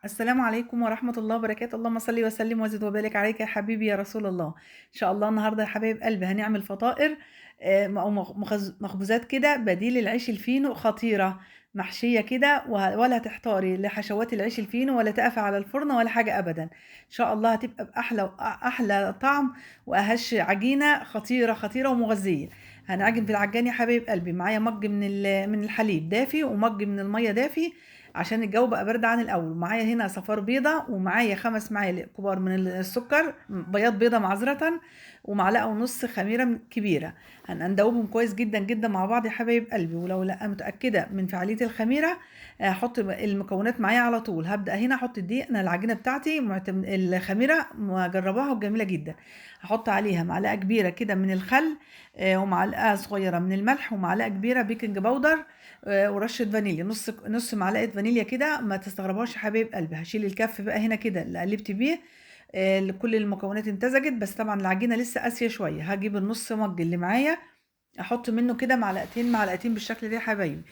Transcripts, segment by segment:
السلام عليكم ورحمة الله وبركاته. اللهم صل وسلم وزد وبارك عليك يا حبيبي يا رسول الله. إن شاء الله النهارده يا حبايب قلبي هنعمل فطائر أو مخبوزات كده بديل العيش الفينو خطيرة، محشية كده ولا تحتاري لحشوات العيش الفينو ولا تقفي على الفرن ولا حاجة أبدا. إن شاء الله هتبقى بأحلى أحلى طعم وأهش عجينة خطيرة خطيرة ومغذية. هنعجن في العجان يا حبايب قلبي، معايا مج من الحليب دافي ومج من المية دافي عشان الجو بقى برد عن الاول. معايا هنا صفار بيضه، ومعايا 5 معالق كبار من السكر، بياض بيضه معذره، ومعلقه ونص خميره كبيره. هندوبهم كويس جدا جدا مع بعض يا حبايب قلبي، ولو لا متاكده من فعاليه الخميره هحط المكونات معايا على طول. هبدا هنا احط الدقيق. انا العجينه بتاعتي الخميره مجرباها وجميله جدا. هحط عليها معلقه كبيره كده من الخل، ومعلقه صغيره من الملح، ومعلقه كبيره بيكنج باودر، ورشه فانيليا، نص معلقه فانيليا كده. ما تستغربوش يا حبايب قلبي. هشيل الكف بقى هنا كده اللي قلبت بيه، كل المكونات امتزجت، بس طبعا العجينه لسه قاسيه شويه. هجيب النص مج اللي معايا، احط منه كده معلقتين بالشكل ده يا حبايبي.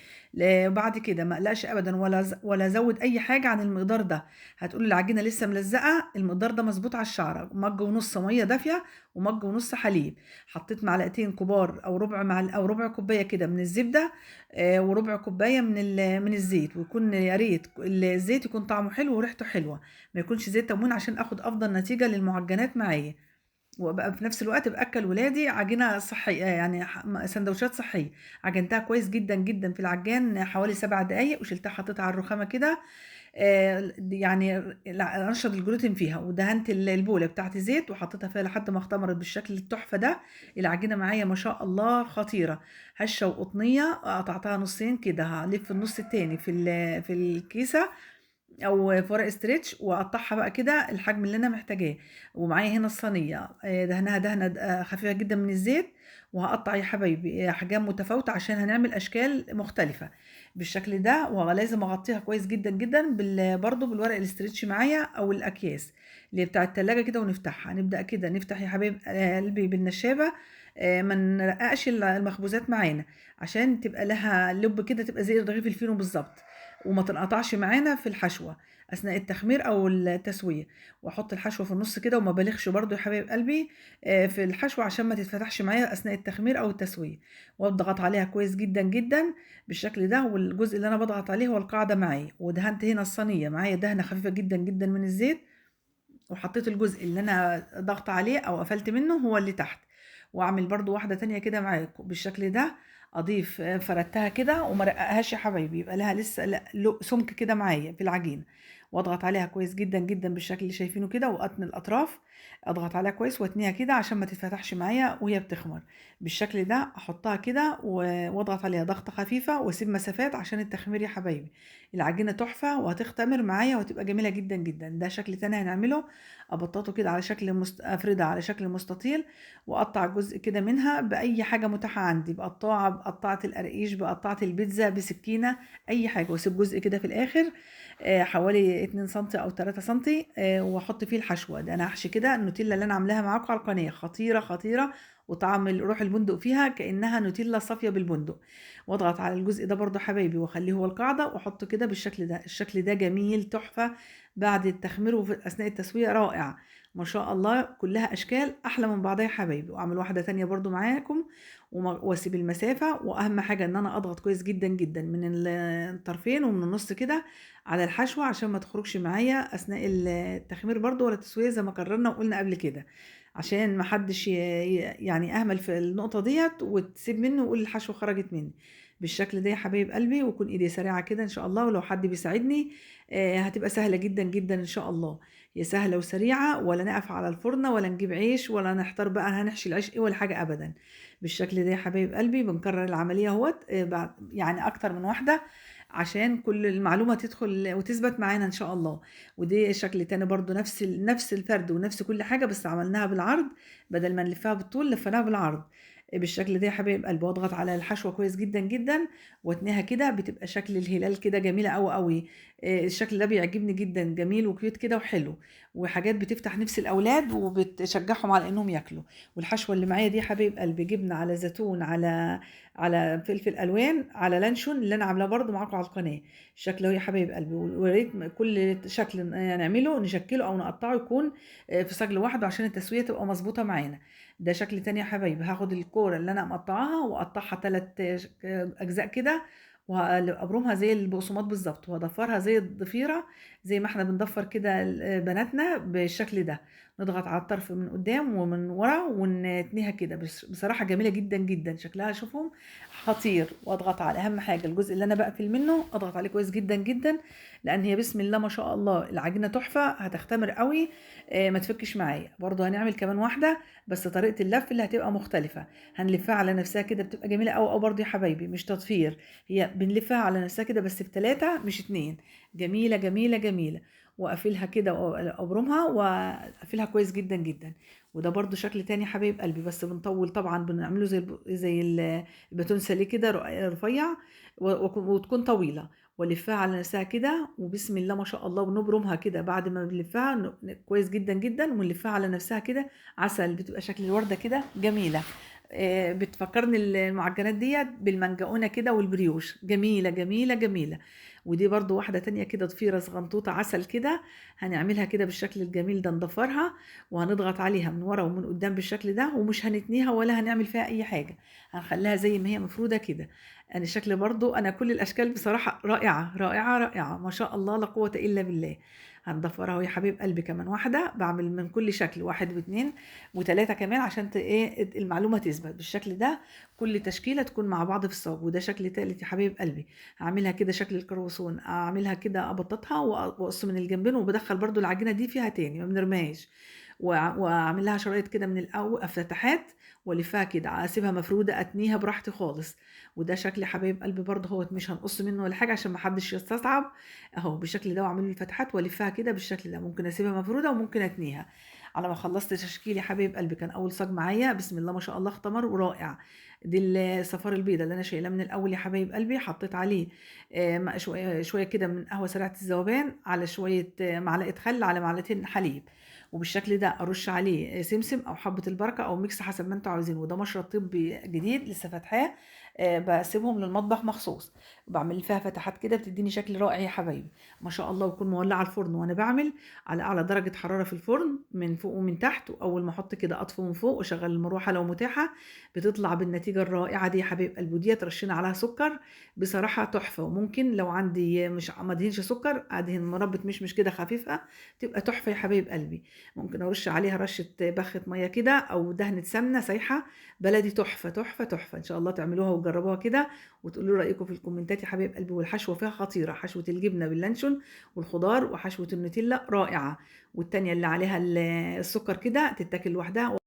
وبعد كده ما اقلقش ابدا ولا ازود اي حاجه عن المقدار ده. هتقولي العجينه لسه ملزقه، المقدار ده مظبوط على الشعره. مج ونص ميه دافيه ومج ونص حليب. حطيت معلقتين كبار او ربع كوبايه كده من الزبده، وربع كوبايه من الزيت. ويكون يا ريت الزيت يكون طعمه حلو وريحته حلوه، ما يكونش زيت تموين عشان اخد افضل نتيجه للمعجنات معايا. وبقى في نفس الوقت باكل ولادي عجينه صحيه، يعني سندوتشات صحيه. عجنتها كويس جدا جدا في العجان حوالي 7 دقايق، وشلتها حطيتها على الرخامه كده. يعني انشط الجلوتين فيها، ودهنت البوله بتاعت زيت وحطيتها فيها لحد ما اختمرت بالشكل التحفه ده. العجينه معايا ما شاء الله خطيره، هشه وقطنيه. قطعتها نصين كده، هلف النص التاني في الكيسه او في ورق استريتش، واقطعها بقى كده الحجم اللي انا محتاجاه. ومعايا هنا الصينيه، دهنها دهنه خفيفه جدا من الزيت. وهقطع يا حبايبي احجام متفاوته عشان هنعمل اشكال مختلفه بالشكل ده. ولازم اغطيها كويس جدا جدا برضو بالورق الاستريتش معايا او الاكياس اللي بتاع التلاجة كده. ونفتحها، نبدا كده نفتح يا حبايب قلبي بالنشابه. ما نرققش المخبوزات معانا عشان تبقى لها لب كده، تبقى زي رغيف الفينو بالظبط، وما تنقطعش معانا في الحشوة أثناء التخمير أو التسوية. وأحط الحشوة في النص كده، وما بالغش برضو يا حبايب قلبي في الحشوة عشان ما تتفتحش معايا أثناء التخمير أو التسوية. واضغط عليها كويس جدا جدا بالشكل ده. والجزء اللي أنا بضغط عليه هو القاعدة معايا. ودهنت هنا الصينية معايا دهنة خفيفة جدا جدا من الزيت، وحطيت الجزء اللي أنا ضغط عليه أو قفلت منه هو اللي تحت. واعمل برضو واحدة تانية كده معاكم بالشكل ده. اضيف فردتها كده وما رققهاش يا حبايبي، يبقى لها لسه سمك كده معايا في العجينه. واضغط عليها كويس جدا جدا بالشكل اللي شايفينه كده، واتني الاطراف. اضغط عليها كويس واتنيها كده عشان ما تتفتحش معايا وهي بتخمر بالشكل ده. احطها كده واضغط عليها ضغطه خفيفه، واسيب مسافات عشان التخمير يا حبايبي. العجينه تحفه وهتختمر معايا وهتبقى جميله جدا جدا. ده شكل تاني هنعمله. ابططه كده على شكل افردها على شكل مستطيل، واقطع جزء كده منها باي حاجه متاحه عندي، بقطعه القرقيش، بقطعه البيتزا، بسكينه، اي حاجه. واسيب جزء كده في الاخر حوالي 2 سنتي او 3 سنتي، واحط فيه الحشوه. ده انا هحشي كده النوتيلا اللي انا عاملاها معاكم على القناه، خطيره خطيره. وطعم روح البندق فيها كانها نوتيلا صافيه بالبندق. واضغط على الجزء ده برضو حبايبي واخليه هو القاعده، واحطه كده بالشكل ده. الشكل ده جميل تحفه بعد التخمير وفي اثناء التسويه رائع. ما شاء الله كلها اشكال احلى من بعضها يا حبايبي. واعمل واحده تانية برضو معاكم، واسيب المسافه. واهم حاجه ان انا اضغط كويس جدا جدا من الطرفين ومن النص كده على الحشوه عشان ما تخرجش معايا اثناء التخمير برضو ولا التسويه، زي ما قررنا وقلنا قبل كده، عشان ما حدش يعني اهمل في النقطه ديت وتسيب منه ويقول الحشوه خرجت مني. بالشكل ده يا حبايب قلبي، ويكون ايدي سريعه كده ان شاء الله. ولو حد بيساعدني هتبقى سهله جدا جدا ان شاء الله. هي سهلة وسريعة، ولا نقف على الفرن ولا نجيب عيش ولا نحتار بقى هنحشي العيش ايه ولا حاجة ابدا. بالشكل ده يا حبايب قلبي بنكرر العملية اهوت بعد يعني اكتر من واحدة عشان كل المعلومة تدخل وتثبت معانا ان شاء الله. ودي شكل تاني برضو نفس الفرد ونفس كل حاجة، بس عملناها بالعرض بدل ما نلفها بالطول لفناها بالعرض بالشكل ده يا حبايب قلبي. واضغط على الحشوة كويس جدا جدا واتنيها كده، بتبقى شكل الهلال كده جميلة قوي قوي. الشكل ده بيعجبني جدًا، جميل وcute كده وحلو، وحاجات بتفتح نِفس الأولاد وبتشجّعهم على إنهم ياكلوا. والحشوة اللي معايا دي يا حبايب قلبي جبنة، على زيتون، على فلفل ألوان، على لانشون اللي أنا عاملاه برضه معاكم على القناة. الشكل أهو يا حبايب قلبي، ويا ريت كل شكل نعمله نشكّله أو نقطّعه يكون في صاج لوحده عشان التسوية تبقى مضبوطة معانا. ده شكل تاني يا حبايبي، هاخد الكورة اللي أنا مقطّعاها وأقطّعها 3 أجزاء كده، أبرمها زي البقسماط بالضبط، وأضفّرها زي الضفيرة زي ما إحنا بنضفّر كده بناتنا بالشكل ده. نضغط على الطرف من قدّام ومن ورا ونتنيها كده، بصراحة جميلة جدًا، جدًا، شكلها شوفهم خطير. وأضغط على أهم حاجة الجزء اللي أنا باقفل منه، أضغط عليه كويس جدًا، جدًا، لأن هي بسم الله ما شاء الله العجينة تحفة، هتختمر أوي، ما تفكش معايا. برضه هنعمل كمان واحدة بس طريقة اللف اللي هتبقى مختلفة، هنلفّها على نفسها كده بتبقى جميلة أوي، أوي برضه يا حبايبي، مش تضفير، هي بنلفّها على نفسها كده بس ب3 مش 2. جميلة، جميلة، جميلة. وأقفلها كده أبرمها وأقفلها كويس جدًا، جدًا. وده برضه شكل تاني يا حبايب قلبي، بس بنطوّل طبعًا بنعمله زي الباتون ساليه كده رفيّع وتكون طويلة، وألفّها على نفسها كده وبسم الله ما شاء الله، ونبرمها كده بعد ما بنلفّها كويس جدًا، جدًا، ونلفّها على نفسها كده عسل، بتبقى شكل الوردة كده جميلة. بتفكّرني المعجنات ديّة بالمنجقونة كده والبريوش، جميلة، جميلة، جميلة. ودي برضه واحدة تانية كده ضفيرة صغنطوطة عسل كده، هنعملها كده بالشكل الجميل ده، نضفّرها وهنضغط عليها من ورا ومن قدّام بالشكل ده، ومش هنتنيها ولا هنعمل فيها أي حاجة، هنخلّيها زي ما هي مفرودة كده. يعني الشكل برضه أنا كل الأشكال بصراحة رائعة، رائعة، رائعة، ما شاء الله لا قوة إلا بالله. هنضفّرها أهو يا حبيب قلبي كمان واحدة، باعمل من كل شكل 1 و2 و3 كمان عشان إيه المعلومة تثبت، بالشكل ده كل تشكيلة تكون مع بعض في الصاج. وده شكل تالت يا حبايب قلبي، هاعملها كده شكل الكرواسون، أعملها كده أبطّطها وأقص من الجنبين، وبادخّل برضه العجينة دي فيها تاني ما بنرميهاش، وأعمل لها شرايط كده من فتحات وألفّها كده، أسيبها مفرودة، أتنيها براحتي خالص. وده شكل يا حبايب قلبي برضه أهوّة، مش هنقص منه ولا حاجة عشان ما حدش يستصعب، أهو بالشكل ده، وأعمل له الفتحات وألفّها كده بالشكل ده، ممكن أسيبها مفرودة وممكن أتنيها. على ما خلّصت تشكيل يا حبايب قلبي، كان أول صاج معايا بسم الله ما شاء الله اختمر ورائع. دي الصفار البيضا اللي أنا شايلاه من الأول يا حبايب قلبي، حطيت عليه شوية كده من قهوة سريعة الذوبان، على شوية معلقة خل، على معلقتين حليب، وبالشكل ده أرُش عليه سمسم أو حبة البركة أو ميكس حسب ما أنتم عاوزين. وده مشروب طبي جديد لسه فاتحاه، باسيبهم للمطبخ مخصوص، وباعمل فيها فتحات كده بتدّيني شكل رائع يا حبايبي، ما شاء الله. وأكون مولعة الفرن وأنا باعمل على أعلى درجة حرارة في الفرن من فوق ومن تحت، وأول ما أحط كده أطفي من فوق وأشغّل المروحة لو متاحة، بتطلع بالنتيجة الرائعة دي يا حبايب قلبي. وديّة رشينا عليها سكر، بصراحة تحفة. وممكن لو عندي مش ما ادهنش سكر، أدهن مربة مشمش كده خفيفة، تبقى تحفة يا حبايب قلبي. ممكن أرش عليها رشة بخة مَيّة كده أو دهنة سمنة سايحة بلدي، تحفة، تحفة، تحفة. إن شاء الله تعملوها وتجربوها كده وتقولوا لي رأيكم في الكومنتات يا حبايب قلبي. والحشوة فيها خطيرة، حشوة الجبنة باللانشون والخضار وحشوة النوتيلا رائعة، والتانية اللي عليها السكر كده تتاكل لوحدها.